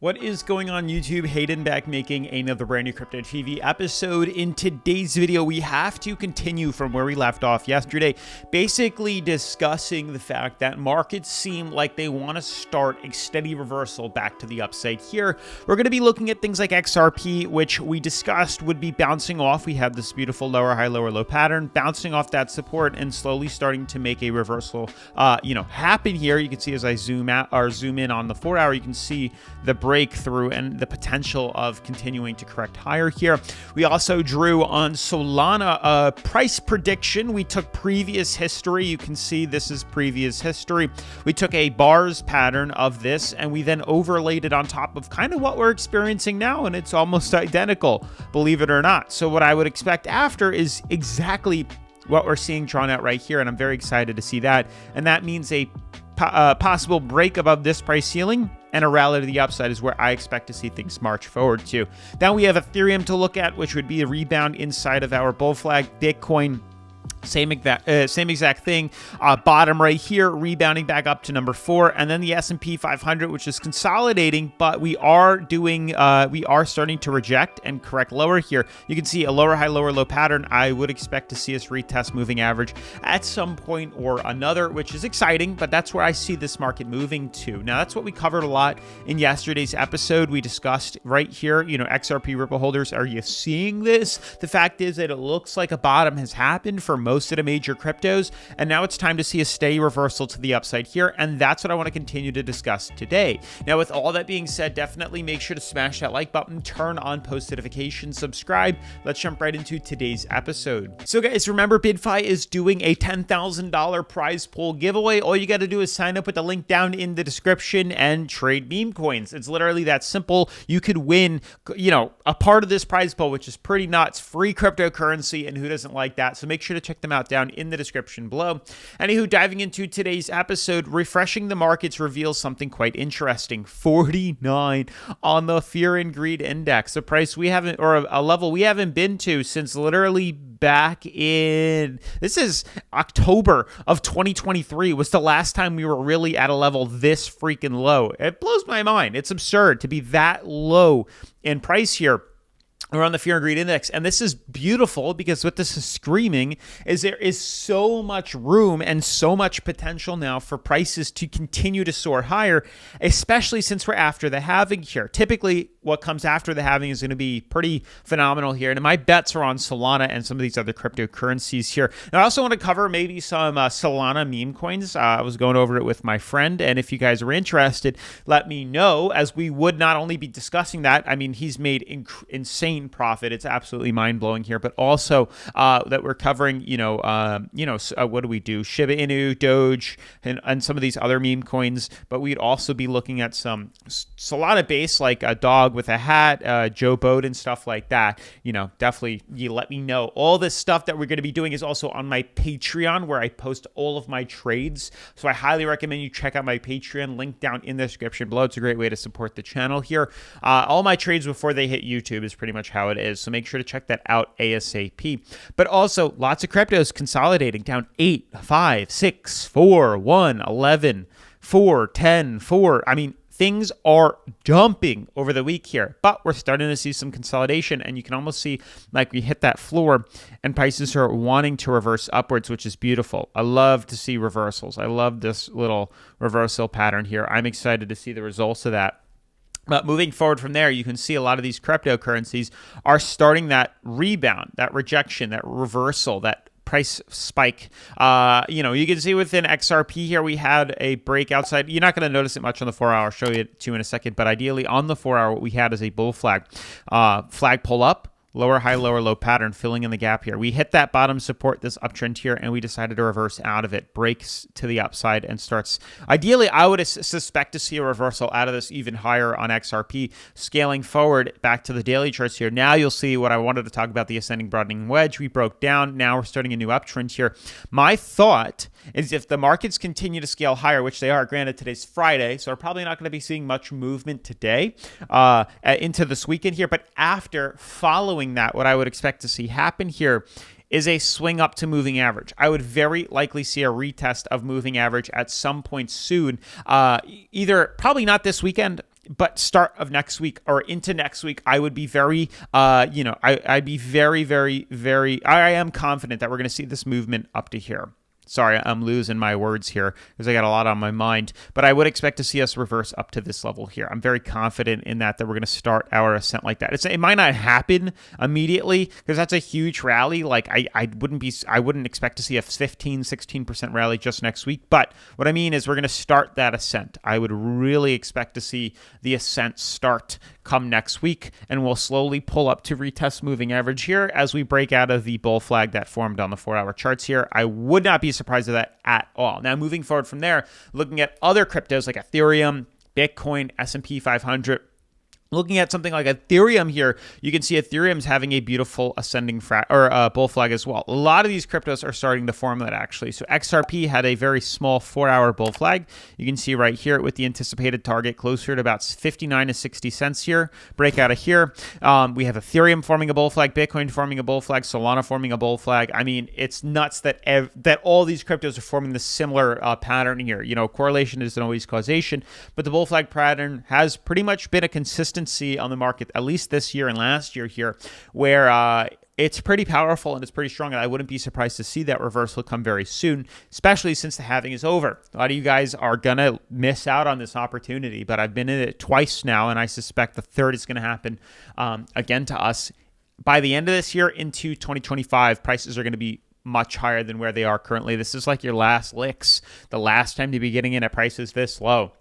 What is going on YouTube? Hayden back making another brand new Crypto TV episode. In today's video, we have to continue from where we left off yesterday, basically discussing the fact that markets seem like they want to start a steady reversal back to the upside here. We're going to be looking at things like XRP, which we discussed would be bouncing off. We had this beautiful lower high, lower low pattern, bouncing off that support and slowly starting to make a reversal, happen here. You can see as I zoom out or zoom in on the 4 hour, you can see the breakthrough and the potential of continuing to correct higher here. We also drew on Solana a price prediction. We took previous history. You can see this is previous history. We took a bars pattern of this and we then overlaid it on top of kind of what we're experiencing now, and it's almost identical, believe it or not. So what I would expect after is exactly what we're seeing drawn out right here, and I'm very excited to see that. And that means a possible break above this price ceiling and a rally to the upside is where I expect to see things march forward to. Then we have Ethereum to look at, which would be a rebound inside of our bull flag. Bitcoin, same exact thing. Bottom right here, rebounding back up to number 4, and then the S&P 500, which is consolidating, but we are starting to reject and correct lower here. You can see a lower high, lower low pattern. I would expect to see us retest moving average at some point or another, which is exciting, but that's where I see this market moving to. Now, that's what we covered a lot in yesterday's episode. We discussed right here, XRP Ripple holders, are you seeing this? The fact is that it looks like a bottom has happened for most of the major cryptos, and now it's time to see a steady reversal to the upside here, and that's what I want to continue to discuss today. Now, with all that being said, definitely make sure to smash that like button, turn on post notifications, subscribe. Let's jump right into today's episode. So guys, remember BidFi is doing a $10,000 prize pool giveaway. All you got to do is sign up with the link down in the description and trade meme coins. It's literally that simple. You could win, a part of this prize pool, which is pretty nuts, free cryptocurrency, and who doesn't like that? So make sure to check them out down in the description below. Anywho, diving into today's episode, refreshing the markets reveals something quite interesting. 49 on the Fear and Greed Index, a price we haven't, or a level we haven't been to since literally back in, this is October of 2023 was the last time we were really at a level this freaking low. It blows my mind. It's absurd to be that low in price here. We're on the Fear and Greed Index, and this is beautiful because what this is screaming is there is so much room and so much potential now for prices to continue to soar higher, especially since we're after the halving here. Typically, what comes after the halving is going to be pretty phenomenal here, and my bets are on Solana and some of these other cryptocurrencies here. Now, I also want to cover maybe some Solana meme coins. I was going over it with my friend, and if you guys are interested, let me know, as we would not only be discussing that. I mean, he's made insane profit. It's absolutely mind-blowing here, but also that we're covering, what do we do? Shiba Inu, Doge, and some of these other meme coins, but we'd also be looking at some Solana base, like a dog with a hat, Joe Biden, stuff like that. Definitely you let me know. All this stuff that we're going to be doing is also on my Patreon, where I post all of my trades. So I highly recommend you check out my Patreon, link down in the description below. It's a great way to support the channel here. All my trades before they hit YouTube is pretty much how it is. So make sure to check that out ASAP. But also lots of cryptos consolidating down 8, 5, 6, 4, 1, 11, 4, 10, 4. I mean, things are dumping over the week here, but we're starting to see some consolidation, and you can almost see like we hit that floor and prices are wanting to reverse upwards, which is beautiful. I love to see reversals. I love this little reversal pattern here. I'm excited to see the results of that. But moving forward from there, you can see a lot of these cryptocurrencies are starting that rebound, that rejection, that reversal, that price spike. You can see within XRP here, we had a break outside. You're not going to notice it much on the 4 hour. I'll show you it too in a second. But ideally on the 4 hour, what we had is a bull flag. Flag pull up. Lower high, lower low pattern, filling in the gap here. We hit that bottom support, this uptrend here, and we decided to reverse out of it. Breaks to the upside and starts. Ideally, I would suspect to see a reversal out of this even higher on XRP. Scaling forward back to the daily charts here. Now you'll see what I wanted to talk about, the ascending broadening wedge. We broke down. Now we're starting a new uptrend here. My thought is if the markets continue to scale higher, which they are, granted today's Friday, so we're probably not going to be seeing much movement today into this weekend here, but after following that, what I would expect to see happen here is a swing up to moving average. I would very likely see a retest of moving average at some point soon, either probably not this weekend, but start of next week or into next week, I would be very, I'd be very, very, very, I am confident that we're going to see this movement up to here. Sorry, I'm losing my words here because I got a lot on my mind, but I would expect to see us reverse up to this level here. I'm very confident in that we're going to start our ascent like that. It might not happen immediately because that's a huge rally. Like I wouldn't expect to see a 15-16% rally just next week. But what I mean is we're going to start that ascent. I would really expect to see the ascent start come next week, and we'll slowly pull up to retest moving average here as we break out of the bull flag that formed on the 4-hour charts here. I would not be surprised at that at all. Now, moving forward from there, looking at other cryptos like Ethereum, Bitcoin, S&P 500, looking at something like Ethereum here, you can see Ethereum's having a beautiful ascending bull flag as well. A lot of these cryptos are starting to form that actually. So XRP had a very small 4-hour bull flag. You can see right here with the anticipated target closer to about 59 to 60 cents here. Break out of here. We have Ethereum forming a bull flag, Bitcoin forming a bull flag, Solana forming a bull flag. I mean, it's nuts that all these cryptos are forming this similar pattern here. You know, correlation isn't always causation, but the bull flag pattern has pretty much been a consistent on the market, at least this year and last year here, where it's pretty powerful and it's pretty strong, and I wouldn't be surprised to see that reversal come very soon, especially since the halving is over. A lot of you guys are going to miss out on this opportunity, but I've been in it twice now, and I suspect the third is going to happen again to us. By the end of this year into 2025, prices are going to be much higher than where they are currently. This is like your last licks, the last time to be getting in at prices this low.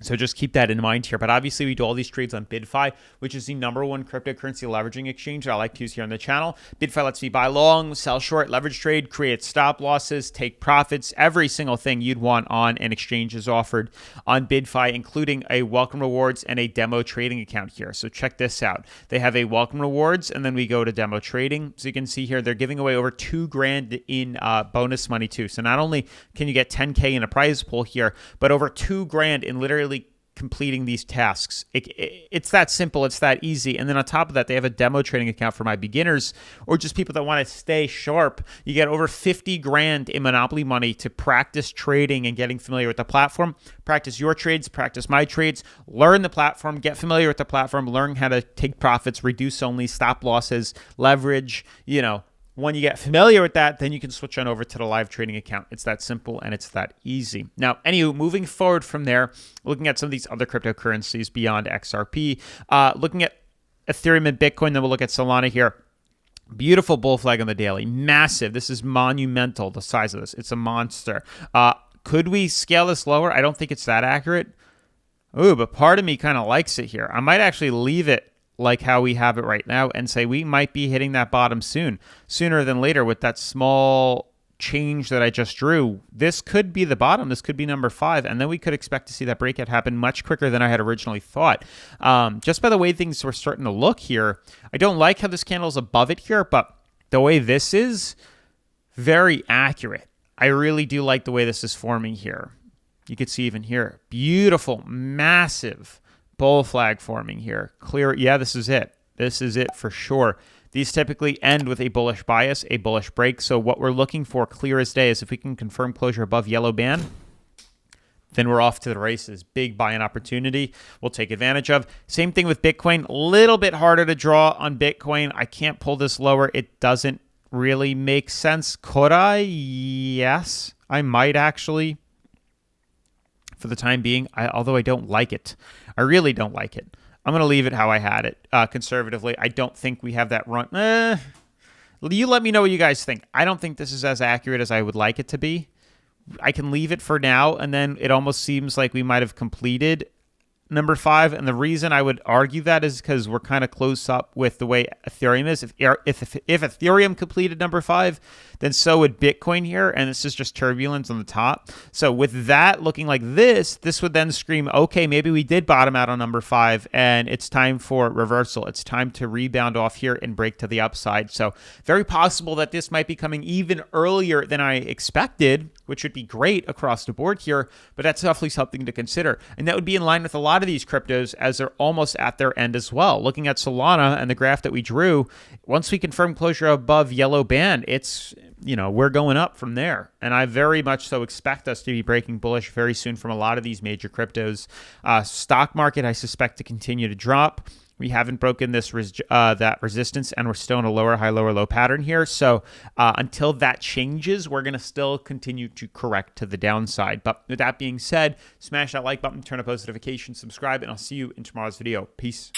So just keep that in mind here. But obviously, we do all these trades on BidFi, which is the #1 cryptocurrency leveraging exchange that I like to use here on the channel. BidFi lets me buy long, sell short, leverage trade, create stop losses, take profits. Every single thing you'd want on an exchange is offered on BidFi, including a welcome rewards and a demo trading account here. So check this out. They have a welcome rewards, and then we go to demo trading. So you can see here, they're giving away over $2,000 in bonus money too. So not only can you get 10K in a prize pool here, but over $2,000 in literally completing these tasks. It's that simple. It's that easy. And then on top of that, they have a demo trading account for my beginners or just people that want to stay sharp. You get over $50,000 in Monopoly money to practice trading and getting familiar with the platform. Practice your trades, practice my trades, learn the platform, get familiar with the platform, learn how to take profits, reduce only, stop losses, leverage, When you get familiar with that, then you can switch on over to the live trading account. It's that simple and it's that easy. Now, anyway, moving forward from there, looking at some of these other cryptocurrencies beyond XRP, looking at Ethereum and Bitcoin, then we'll look at Solana here. Beautiful bull flag on the daily. Massive. This is monumental, the size of this. It's a monster. Could we scale this lower? I don't think it's that accurate. Ooh, but part of me kind of likes it here. I might actually leave it like how we have it right now and say we might be hitting that bottom sooner than later with that small change that I just drew. This could be the bottom. This could be number 5, and then we could expect to see that breakout happen much quicker than I had originally thought. Just by the way things were starting to look here, I don't like how this candle is above it here, but the way this is, very accurate. I really do like the way this is forming here. You could see even here, beautiful, massive bull flag forming here. Clear. Yeah, this is it. This is it for sure. These typically end with a bullish bias, a bullish break. So what we're looking for clear as day is if we can confirm closure above yellow band, then we're off to the races. Big buy-in opportunity we'll take advantage of. Same thing with Bitcoin. A little bit harder to draw on Bitcoin. I can't pull this lower. It doesn't really make sense. Could I? Yes, I might actually. For the time being, although I don't like it. I really don't like it. I'm going to leave it how I had it, conservatively. I don't think we have that run. You let me know what you guys think. I don't think this is as accurate as I would like it to be. I can leave it for now, and then it almost seems like we might have completed number 5. And the reason I would argue that is because we're kind of close up with the way Ethereum is. If Ethereum completed number 5, then so would Bitcoin here. And this is just turbulence on the top. So with that looking like this would then scream, okay, maybe we did bottom out on number 5 and it's time for reversal. It's time to rebound off here and break to the upside. So very possible that this might be coming even earlier than I expected, which would be great across the board here, but that's definitely something to consider. And that would be in line with a lot of these cryptos as they're almost at their end as well. Looking at Solana and the graph that we drew, once we confirm closure above yellow band, it's we're going up from there. And I very much so expect us to be breaking bullish very soon from a lot of these major cryptos. Stock market, I suspect to continue to drop. We haven't broken this that resistance, and we're still in a lower high, lower low pattern here. So until that changes, we're going to still continue to correct to the downside. But with that being said, smash that like button, turn on post notifications, subscribe, and I'll see you in tomorrow's video. Peace.